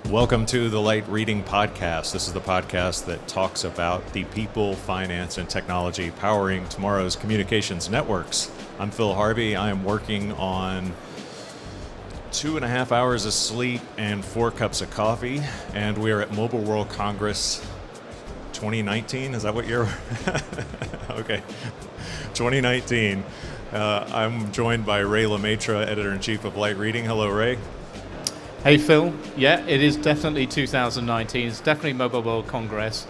Welcome to the Light Reading Podcast. This is the podcast that talks about the people, finance, and technology powering tomorrow's communications networks. I'm Phil Harvey. I am working on 2.5 hours of sleep and 4 cups of coffee, and we are at Mobile World Congress 2019. Is that what year? Okay, 2019. I'm joined by Ray Maistre, Editor-in-Chief of Light Reading. Hello, Ray. Hey Phil, yeah, it is definitely 2019. It's definitely Mobile World Congress.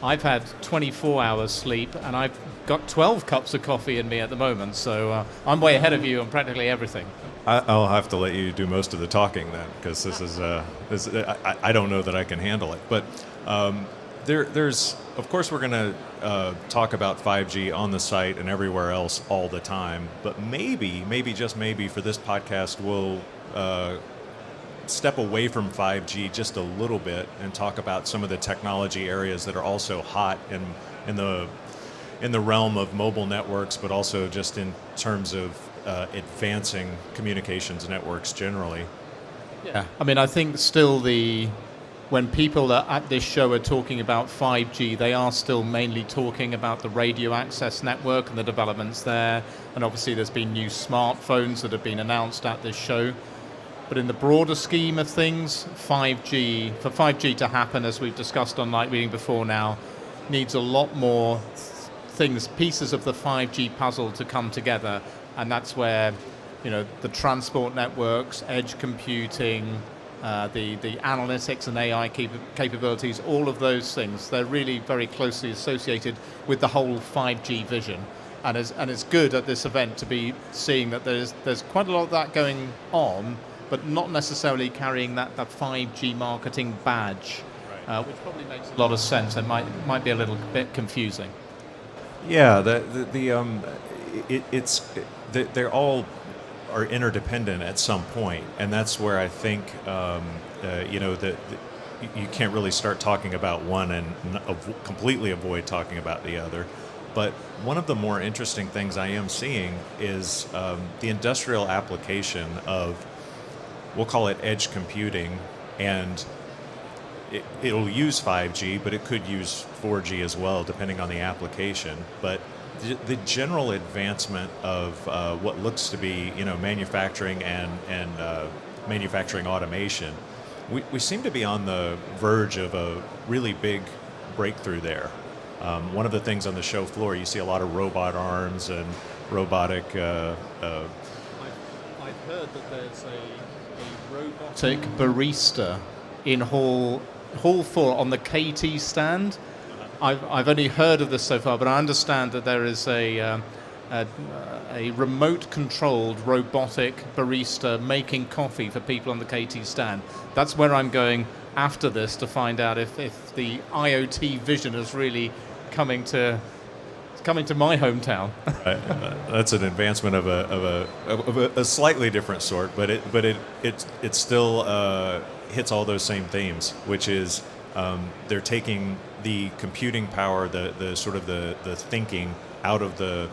I've had 24 hours sleep and I've got 12 cups of coffee in me at the moment, so I'm way ahead of you on practically everything. I'll have to let you do most of the talking then, because this is I don't know that I can handle it. But there's, of course, we're going to talk about 5G on the site and everywhere else all the time. But maybe just maybe for this podcast, we'll step away from 5G just a little bit and talk about some of the technology areas that are also hot in the realm of mobile networks, but also just in terms of advancing communications networks generally. Yeah, I mean, I think still when people are at this show are talking about 5G, they are still mainly talking about the radio access network and the developments there. And obviously there's been new smartphones that have been announced at this show. But in the broader scheme of things, for 5G to happen, as we've discussed on Light Reading before now, needs a lot more pieces of the 5G puzzle to come together. And that's where, the transport networks, edge computing, the analytics and AI capabilities, all of those things, they're really very closely associated with the whole 5G vision. And it's good at this event to be seeing that there's quite a lot of that going on, but not necessarily carrying that 5G marketing badge, right. Which probably makes a lot of sense and might be a little bit confusing. Yeah, they're all are interdependent at some point, and that's where I think that you can't really start talking about one and completely avoid talking about the other. But one of the more interesting things I am seeing is the industrial application of, we'll call it edge computing, and it'll use 5G, but it could use 4G as well, depending on the application. But the general advancement of what looks to be, manufacturing and manufacturing automation, we seem to be on the verge of a really big breakthrough there. One of the things on the show floor, you see a lot of robot arms and robotic. I've heard that there's a robotic barista in Hall 4 on the KT stand. I've only heard of this so far, but I understand that there is a remote-controlled robotic barista making coffee for people on the KT stand. That's where I'm going after this to find out if the IoT vision is really coming to my hometown. Right. That's an advancement of a slightly different sort, but it still hits all those same themes, which is they're taking the computing power, the sort of the thinking out of the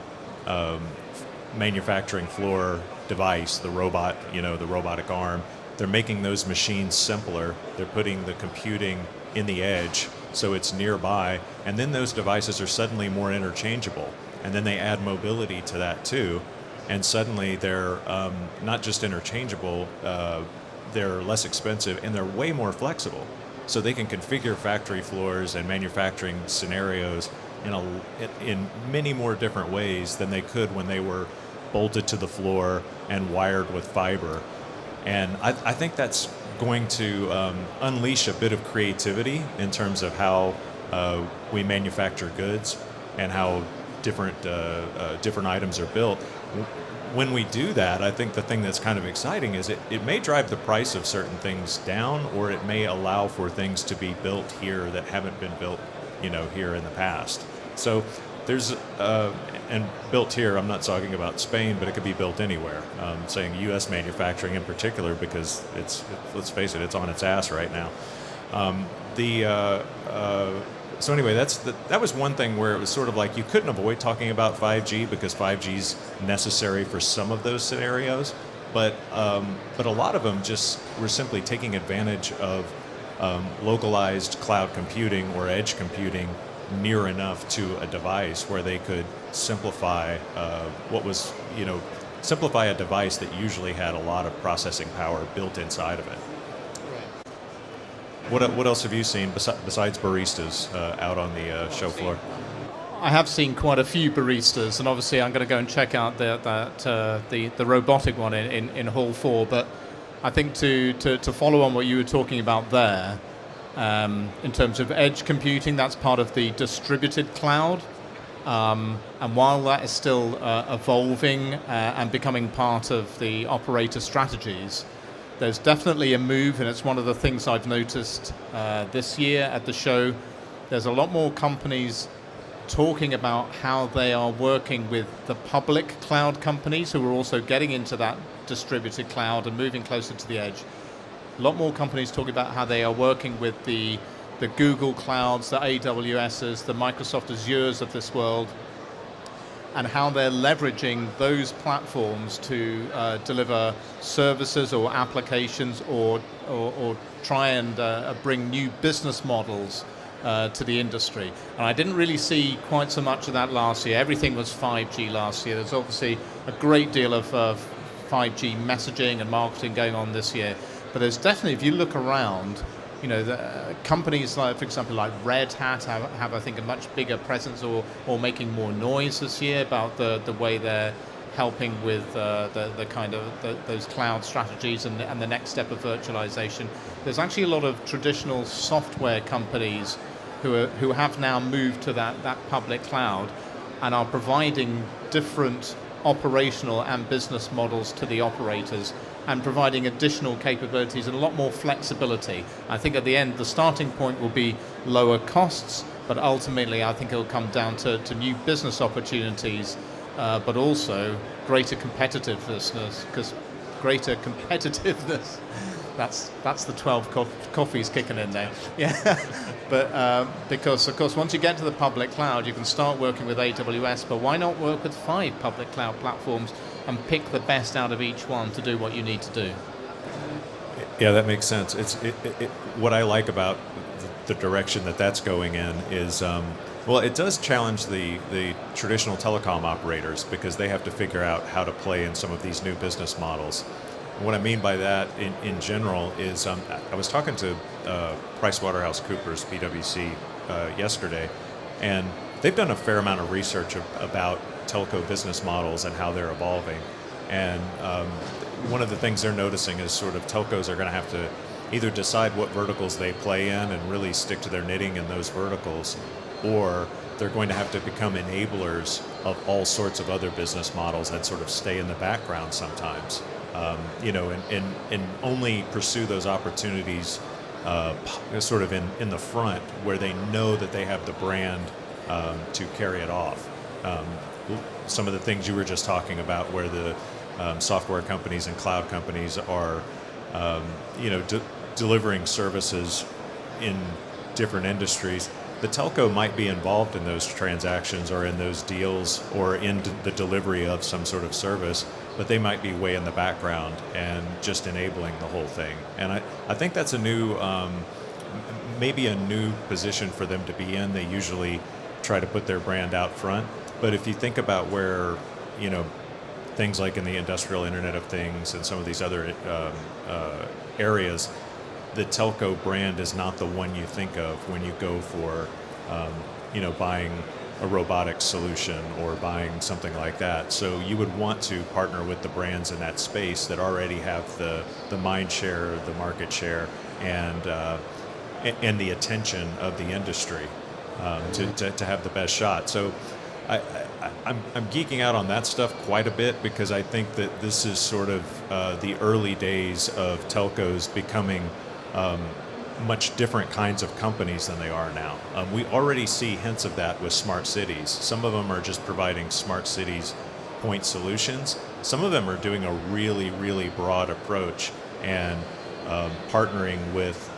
manufacturing floor device, the robot, the robotic arm. They're making those machines simpler. They're putting the computing in the edge, so it's nearby, and then those devices are suddenly more interchangeable, and then they add mobility to that too, and suddenly they're not just interchangeable, they're less expensive, and they're way more flexible, so they can configure factory floors and manufacturing scenarios in many more different ways than they could when they were bolted to the floor and wired with fiber. And I think that's going to unleash a bit of creativity in terms of how we manufacture goods and how different items are built. When we do that, I think the thing that's kind of exciting is it may drive the price of certain things down, or it may allow for things to be built here that haven't been built, here in the past. So there's and built here, I'm not talking about Spain, but it could be built anywhere. Saying U.S. manufacturing in particular, because let's face it, it's on its ass right now. So anyway, that was one thing where it was sort of like you couldn't avoid talking about 5G because 5G is necessary for some of those scenarios, but a lot of them just were simply taking advantage of localized cloud computing or edge computing near enough to a device where they could simplify simplify a device that usually had a lot of processing power built inside of it. What else have you seen besides baristas out on the show floor? I have seen quite a few baristas, and obviously I'm going to go and check out the robotic one in Hall 4. But I think to follow on what you were talking about there, in terms of edge computing, that's part of the distributed cloud. And while that is still evolving and becoming part of the operator strategies, there's definitely a move, and it's one of the things I've noticed this year at the show. There's a lot more companies talking about how they are working with the public cloud companies who are also getting into that distributed cloud and moving closer to the edge. A lot more companies talking about how they are working with the Google Clouds, the AWSs, the Microsoft Azures of this world, and how they're leveraging those platforms to deliver services or applications or try and bring new business models to the industry. And I didn't really see quite so much of that last year. Everything was 5G last year. There's obviously a great deal of 5G messaging and marketing going on this year. But there's definitely, if you look around, the companies like, for example, like Red Hat have I think a much bigger presence or making more noise this year about the way they're helping with the kind of those cloud strategies and the next step of virtualization. There's actually a lot of traditional software companies who have now moved to that public cloud and are providing different operational and business models to the operators and providing additional capabilities and a lot more flexibility. I think at the end, the starting point will be lower costs, but ultimately I think it'll come down to new business opportunities, but also greater competitiveness, because greater competitiveness, that's the 12 coffees kicking in there. Yeah, but because of course once you get to the public cloud, you can start working with AWS, but why not work with 5 public cloud platforms and pick the best out of each one to do what you need to do? Yeah, that makes sense. What I like about the direction that's going in is, well, it does challenge the traditional telecom operators because they have to figure out how to play in some of these new business models. And what I mean by that in general is I was talking to PricewaterhouseCoopers, PwC, yesterday, and they've done a fair amount of research about telco business models and how they're evolving. And one of the things they're noticing is sort of telcos are going to have to either decide what verticals they play in and really stick to their knitting in those verticals, or they're going to have to become enablers of all sorts of other business models that sort of stay in the background sometimes, and only pursue those opportunities sort of in the front where they know that they have the brand to carry it off. Some of the things you were just talking about where the software companies and cloud companies are delivering services in different industries. The telco might be involved in those transactions or in those deals or in the delivery of some sort of service, but they might be way in the background and just enabling the whole thing. And I think that's maybe a new position for them to be in. They usually try to put their brand out front. But if you think about where, things like in the industrial Internet of Things and some of these other areas, the telco brand is not the one you think of when you go for, buying a robotics solution or buying something like that. So you would want to partner with the brands in that space that already have the mind share, the market share, and the attention of the industry to have the best shot. So I'm geeking out on that stuff quite a bit because I think that this is sort of the early days of telcos becoming much different kinds of companies than they are now. We already see hints of that with smart cities. Some of them are just providing smart cities point solutions. Some of them are doing a really, really broad approach and partnering with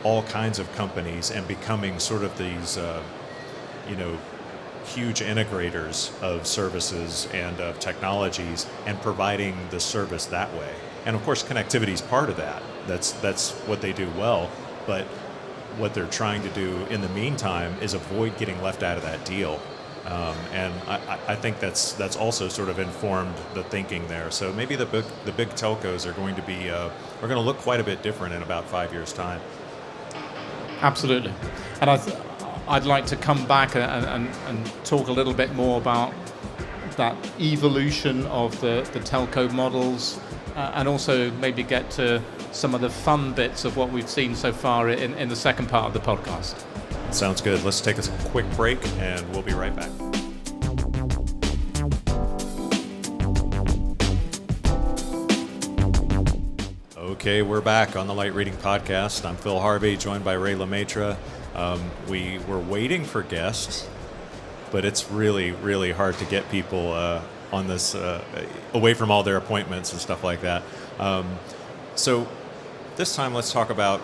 all kinds of companies and becoming sort of these, huge integrators of services and of technologies and providing the service that way. And of course, connectivity is part of that. That's what they do well. But what they're trying to do in the meantime is avoid getting left out of that deal. And I think that's also sort of informed the thinking there. So maybe the big telcos are going to look quite a bit different in about 5 years' time. Absolutely. And I'd like to come back and talk a little bit more about that evolution of the telco models, and also maybe get to some of the fun bits of what we've seen so far in the second part of the podcast. Sounds good. Let's take a quick break and we'll be right back. Okay, we're back on the Light Reading Podcast. I'm Phil Harvey, joined by Ray Maistre. We were waiting for guests, but it's really, really hard to get people on this, away from all their appointments and stuff like that. So this time, let's talk about,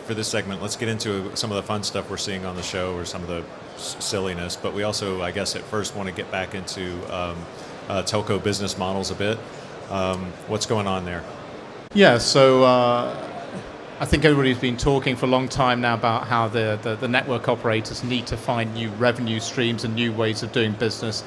for this segment, let's get into some of the fun stuff we're seeing on the show, or some of the silliness, but we also, I guess, at first want to get back into telco business models a bit. What's going on there? Yeah, so I think everybody's been talking for a long time now about how the network operators need to find new revenue streams and new ways of doing business.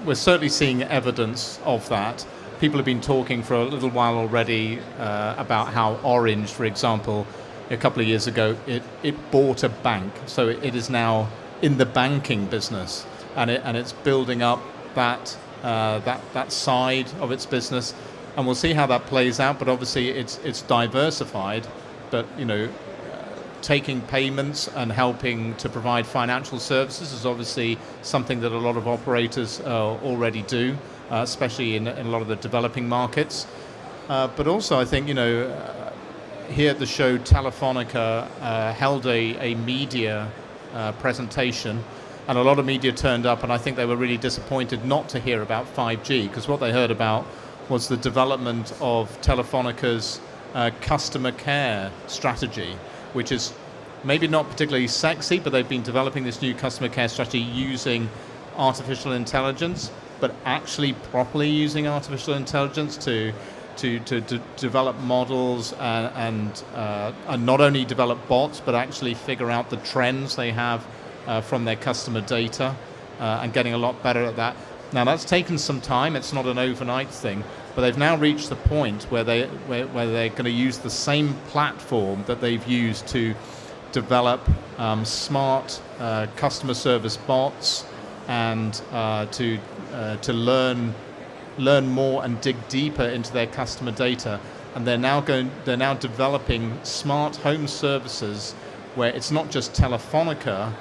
We're certainly seeing evidence of that. People have been talking for a little while already about how Orange, for example, a couple of years ago, it bought a bank. So it is now in the banking business, and it's building up that side of its business. And we'll see how that plays out, but obviously it's diversified, but taking payments and helping to provide financial services is obviously something that a lot of operators already do, especially in a lot of the developing markets. But also I think, here at the show, Telefonica held a media presentation, and a lot of media turned up, and I think they were really disappointed not to hear about 5G, because what they heard about was the development of Telefonica's customer care strategy, which is maybe not particularly sexy, but they've been developing this new customer care strategy using artificial intelligence, but actually properly using artificial intelligence to develop models and not only develop bots, but actually figure out the trends they have from their customer data, and getting a lot better at that. Now that's taken some time. It's not an overnight thing, but they've now reached the point where they're going to use the same platform that they've used to develop smart customer service bots, and to learn more and dig deeper into their customer data. And they're now developing smart home services where it's not just Telefonica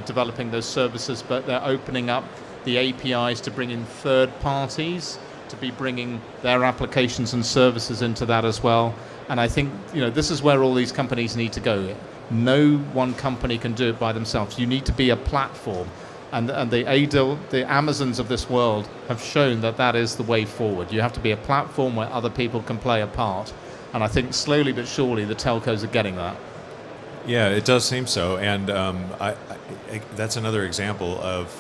developing those services, but they're opening up the APIs to bring in third parties to be bringing their applications and services into that as well. And I think this is where all these companies need to go. No one company can do it by themselves. You need to be a platform, and the Amazons of this world have shown that is the way forward. You have to be a platform where other people can play a part, and I think slowly but surely the telcos are getting that. Yeah, it does seem so, and that's another example of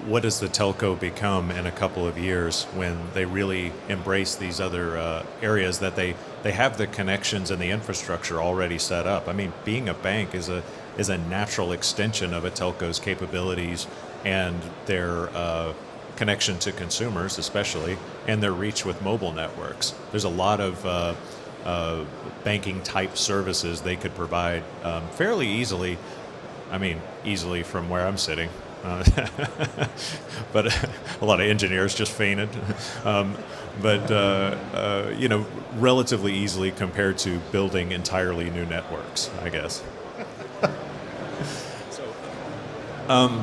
what does the telco become in a couple of years when they really embrace these other areas that they have the connections and the infrastructure already set up. I mean, being a bank is a natural extension of a telco's capabilities and their connection to consumers, especially, and their reach with mobile networks. There's a lot of banking type services they could provide fairly easily. I mean, easily from where I'm sitting. But a lot of engineers just fainted. Relatively easily compared to building entirely new networks, I guess.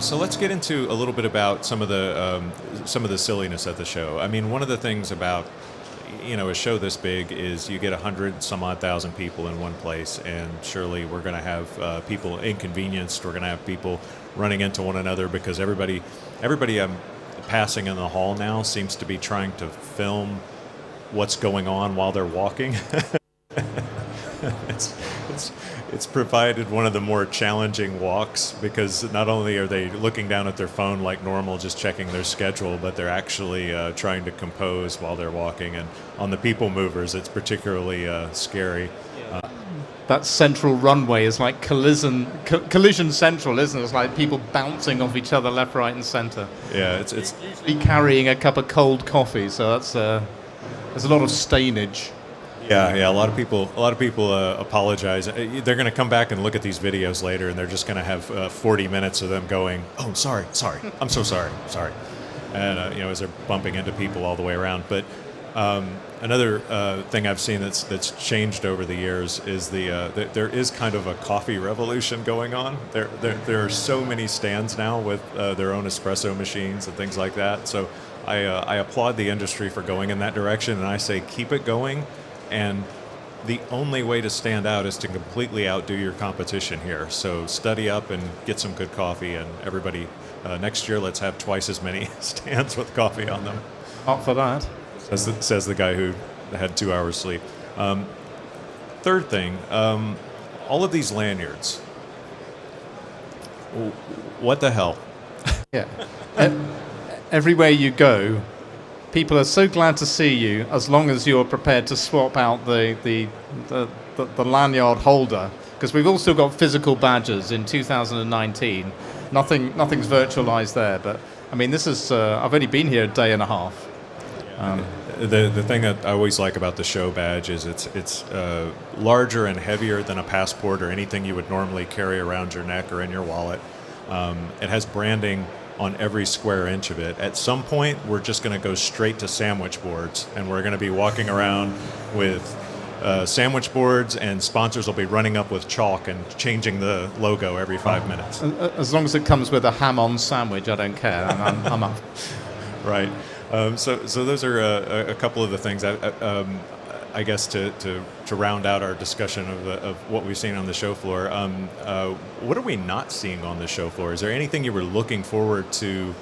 So let's get into a little bit about some of the silliness at the show. I mean, one of the things about a show this big is you get 100 some odd thousand people in one place, and surely we're going to have people inconvenienced. We're going to have people running into one another because everybody passing in the hall now seems to be trying to film what's going on while they're walking. it's provided one of the more challenging walks because not only are they looking down at their phone like normal, just checking their schedule, but they're actually trying to compose while they're walking. And on the people movers, it's particularly scary. That central runway is like collision central, isn't it? It's like people bouncing off each other left, right, and centre. Yeah, it's usually carrying a cup of cold coffee, so that's there's a lot of stainage. Yeah. A lot of people apologize. They're going to come back and look at these videos later, and they're just going to have 40 minutes of them going, "Oh, sorry, I'm so sorry," and as they're bumping into people all the way around. But another thing I've seen that's changed over the years is there is kind of a coffee revolution going on. There are so many stands now with their own espresso machines and things like that. So I applaud the industry for going in that direction, and I say keep it going. And the only way to stand out is to completely outdo your competition here. So study up and get some good coffee, and everybody, next year let's have twice as many stands with coffee on them. Up for that. Says the guy who had 2 hours sleep. Third thing, all of these lanyards. What the hell? Yeah. Everywhere you go, people are so glad to see you as long as you're prepared to swap out the lanyard holder, because we've also got physical badges in 2019. Nothing's virtualized there, but I mean this is I've only been here a day and a half. The thing that I always like about the show badge is it's larger and heavier than a passport or anything you would normally carry around your neck or in your wallet. It has branding on every square inch of it. At some point, we're just going to go straight to sandwich boards, and we're going to be walking around with sandwich boards, and sponsors will be running up with chalk and changing the logo every 5 minutes. As long as it comes with a ham-on sandwich, I don't care. I'm up. Right. So those are a couple of the things. I guess to round out our discussion of what we've seen on the show floor, what are we not seeing on the show floor? Is there anything you were looking forward to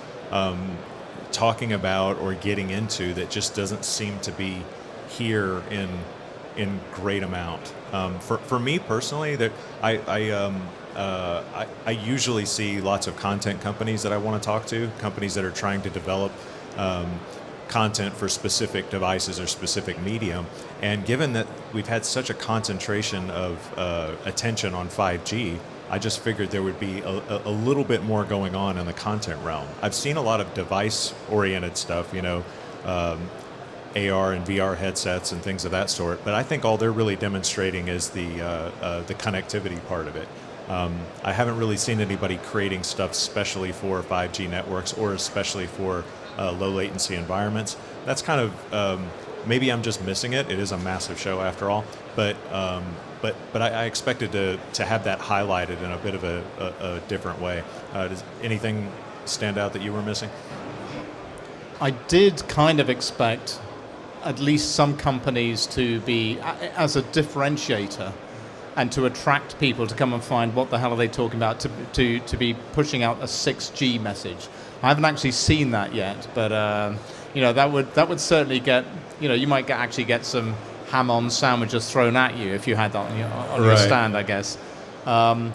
talking about or getting into that just doesn't seem to be here in great amount? For me personally, that I usually see lots of content companies that I want to talk to, companies that are trying to develop content for specific devices or specific medium. And given that we've had such a concentration of attention on 5G, I just figured there would be a little bit more going on in the content realm. I've seen a lot of device-oriented stuff, AR and VR headsets and things of that sort, but I think all they're really demonstrating is the connectivity part of it. I haven't really seen anybody creating stuff especially for 5G networks or especially for low latency environments. That's kind of maybe I'm just missing it. It is a massive show after all, but I expected to have that highlighted in a bit of a different way. Does anything stand out that you were missing? I did kind of expect at least some companies to be as a differentiator and to attract people to come and find what the hell are they talking about, to be pushing out a 6G message. I haven't actually seen that yet, but that would certainly get, you might actually get some ham-on sandwiches thrown at you if you had that on your stand, I guess. But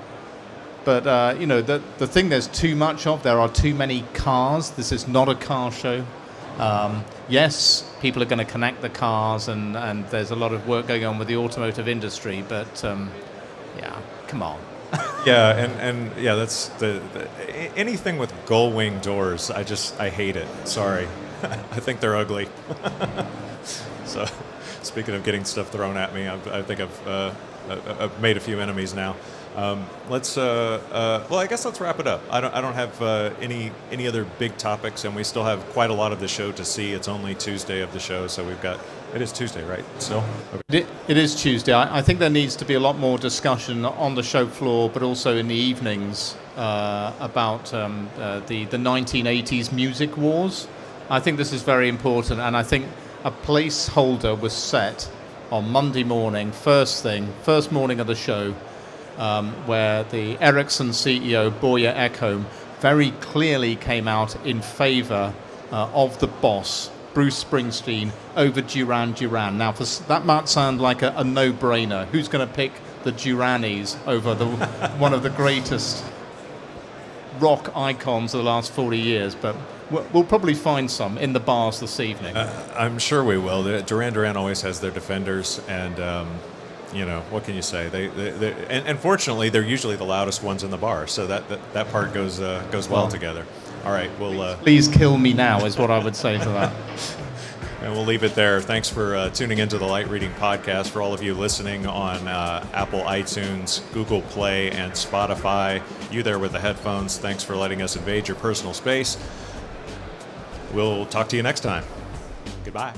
the thing there's too much of, there are too many cars. This is not a car show. Yes, people are going to connect the cars, and there's a lot of work going on with the automotive industry, but come on. Yeah, and that's anything with gull wing doors. I hate it. Sorry, I think they're ugly. So, speaking of getting stuff thrown at me, I think I've made a few enemies now. I guess let's wrap it up. I don't have any other big topics, and we still have quite a lot of the show to see. It's only Tuesday of the show, so it is Tuesday, right? Still? Okay. It is Tuesday. I think there needs to be a lot more discussion on the show floor, but also in the evenings about the 1980s music wars. I think this is very important, and I think a placeholder was set on Monday morning, first morning of the show, where the Ericsson CEO, Börje Ekholm, very clearly came out in favor of the boss Bruce Springsteen over Duran Duran. Now, that might sound like a no-brainer. Who's going to pick the Duranis over one of the greatest rock icons of the last 40 years? But we'll probably find some in the bars this evening. I'm sure we will. Duran Duran always has their defenders, and what can you say? And fortunately, they're usually the loudest ones in the bar, so that part goes well together. All right, please kill me now is what I would say to that. And we'll leave it there. Thanks for tuning into the Light Reading Podcast. For all of you listening on Apple iTunes, Google Play, and Spotify, you there with the headphones, thanks for letting us invade your personal space. We'll talk to you next time. Goodbye.